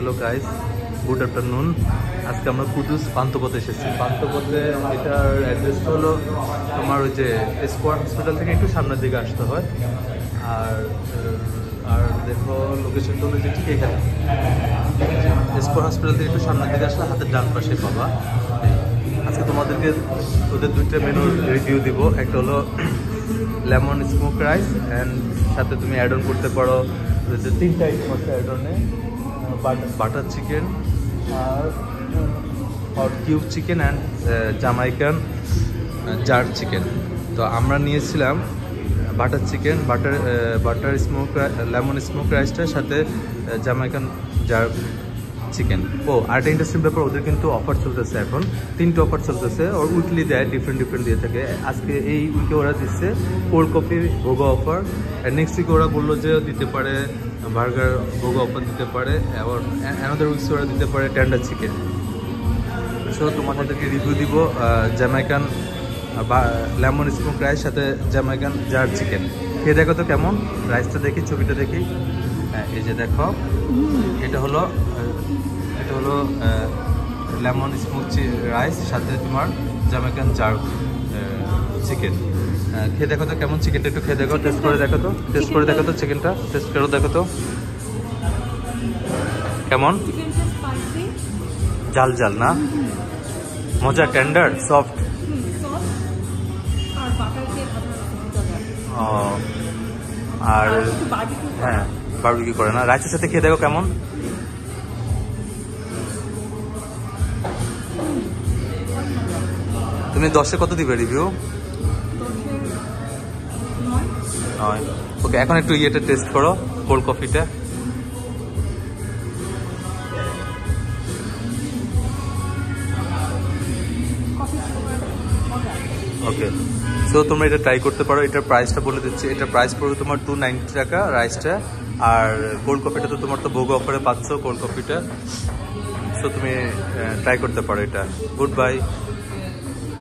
Hello guys, good afternoon. আজকে আমরা কুদুস পান্থপথে এসেছি। পান্থপথে এটার অ্যাড্রেসটা হলো তোমার ওই যে স্কোয়ার হসপিটাল থেকে একটু সামনের দিকে আসতে হয়। আর আর দেখো লোকেশনটা হলো যে ঠিক এখানে স্কোয়ার হসপিটাল থেকে একটু সামনের দিকে আসলে হাতের ডান পাশে পাবা। আজকে তোমাদেরকে ওদের দুইটা মেনুর রিভিউ দিব। একটা হলো লেমন স্মোক রাইস অ্যান্ড সাথে তুমি অ্যাড অন করতে পারো যে 3টা আইটেম আছে অ্যাড অনে, বাটার চিকেন আর hot cube chicken and Jamaican jerk chicken. তো আমরা নিয়েছিলাম butter chicken, butter smoke lemon smoke রাইসটার সাথে জামাইকান জার চিকেন। আরেকটা ইন্টারেস্টিং ব্যাপার, ওদের কিন্তু অফার চলতেছে এখন, 3টে অফার চলতেছে। ওর উইকলি দেয়, ডিফারেন্ট দিয়ে থাকে। আজকে এই উইকে ওরা দিচ্ছে কোল্ড কফি ভোগা অফার, নেক্সট উইকে ওরা বললো যে দিতে পারে বার্গার ভোগা অফার দিতে পারে, আবার অ্যানাদার উইকস ওরা দিতে পারে টেন্ডার চিকেন। সো তোমাদেরকে রিভিউ দিব জামাইকান লেমন স্মোক রাইস সাথে জামাইকান জার চিকেন। খেয়ে দেখো তো কেমন। রাইসটা দেখি, ছবিটা দেখি। হ্যাঁ, এই যে দেখো, এটা হলো লেমন স্মোক রাইস সাথে তোমার জামাইকান জার চিকেন। খেয়ে দেখো তো কেমন চিকেনটা, একটু খেয়ে দেখো, টেস্ট করে দেখো তো চিকেনটা টেস্ট করে দেখো তো কেমন। জাল জাল না, মজা, টেন্ডার, সফট। আর হ্যাঁ, বারবিকিউ করে না। রাইসের সাথে খেয়ে দেখো কেমন। তুমি 10-এ কত দিবে রিভিউ? 9। ওকে, এখন একটু ইয়েটা টেস্ট করো, কোল্ড কফিটা। ওকে, সো তোমরা এটা ট্রাই করতে পারো। এটার প্রাইসটা বলে দিচ্ছি, এটার প্রাইস পড়বে তোমার 290 টাকা রাইসটা, আর কোল্ড কফিটা তো তোমার তো ভোগ অফারে পাচ্ছ কোল্ড কফিটা। সো তুমি ট্রাই করতে পারো এটা। Good bye.